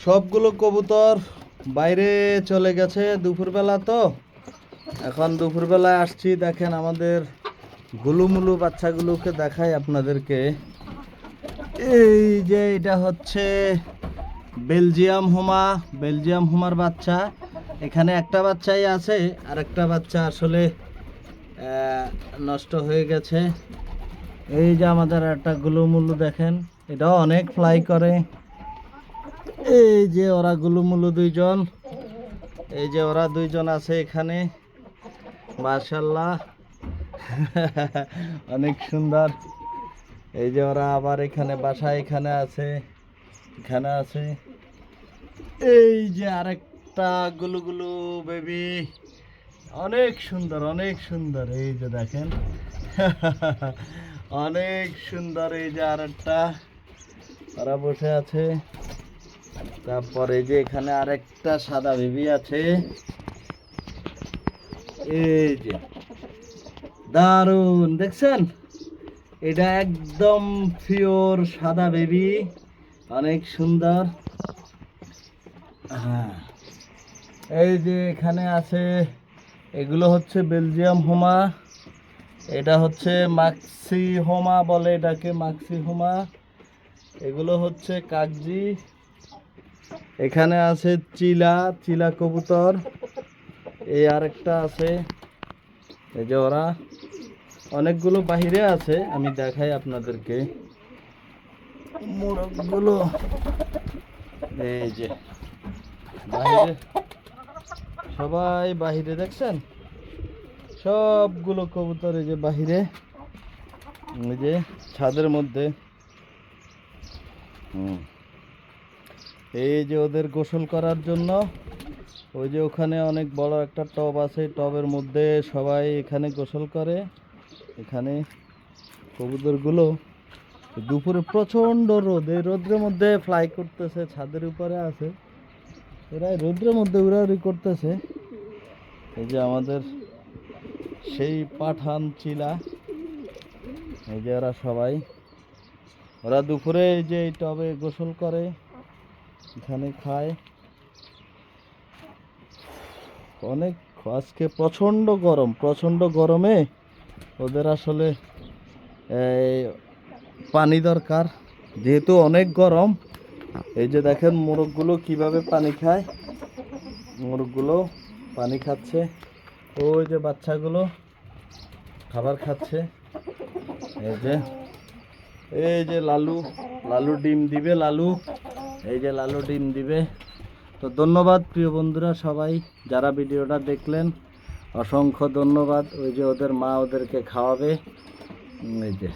সবগুলো কবুতর বাইরে চলে গেছে দুপুরবেলা, তো এখন দুপুরবেলায় আসছি। দেখেন আমাদের গুলুমুলু বাচ্চাগুলোকে দেখাই আপনাদেরকে। এই যে এটা হচ্ছে বেলজিয়াম হোমার বাচ্চা। এখানে একটা বাচ্চাই আছে, আর একটা বাচ্চা আসলে নষ্ট হয়ে গেছে। এই যে আমাদের একটা গুলুমুলু দেখেন, এটাও অনেক ফ্লাই করে। এই যে ওরা গুলুমুলু দুইজন, এই যে ওরা দুইজন আছে এখানে, মাশাআল্লাহ অনেক সুন্দর। এই যে ওরা আবার এখানে বাসায় এখানে আছে, এখানে আছে। এই যে আরেকটা গুলুগুলু বেবি, অনেক সুন্দর অনেক সুন্দর। এই যে দেখেন অনেক সুন্দর। এই যে আরেকটা, ওরা বসে আছে। তারপরে যে এখানে আরেকটা সাদা বেবি আছে। এই যে দারুন, দেখছেন? এটা একদম পিওর সাদা বেবি, অনেক সুন্দর। হ্যাঁ, এই যে এখানে আছে, এগুলো হচ্ছে বেলজিয়াম হোমা, এটা হচ্ছে মাক্সি হোমা বলে এটাকে, মাক্সি হোমা। এগুলো হচ্ছে কাগজি। এখানে আছে চিলা কবুতর। এই আরেকটা আছে। এই যে ওরা অনেকগুলো বাহিরে আছে, আমি দেখাই আপনাদেরকে মোরগগুলো। এই যে বাহিরে, সবাই বাহিরে, দেখছেন? সবগুলো কবুতর এই যে বাহিরে, এই যে ছাদের মধ্যে। এই যে ওদের গোসল করার জন্য ওই যে ওখানে অনেক বড় একটা টব আছে, টবের মধ্যে সবাই এখানে গোসল করে। এখানে কবুতরগুলো দুপুরে প্রচণ্ড রোদ, এই রোদ্রের মধ্যে ফ্লাই করতেছে, ছাদের উপরে আছে এরা, রোদ্রের মধ্যে উড়াউড়ি করতেছে। এই যে আমাদের সেই পাঠান চিলা, এই যে ওরা সবাই, ওরা দুপুরে এই যে এই টবে গোসল করে, এখানে খায়। অনেক আজকে প্রচণ্ড গরম, প্রচণ্ড গরমে ওদের আসলে পানি দরকার, যেহেতু অনেক গরম। এই যে দেখেন মোরগগুলো কিভাবে পানি খায়, মোরগগুলো পানি খাচ্ছে। ওই যে বাচ্চাগুলো খাবার খাচ্ছে। এই যে লালু ডিম দিবে, এই যে লালু ডিম দিবে। তো ধন্যবাদ প্রিয় বন্ধুরা সবাই যারা ভিডিওটা দেখলেন, অসংখ্য ধন্যবাদ। ওই যে ওদের মা ওদেরকে খাওয়াবে, এই যে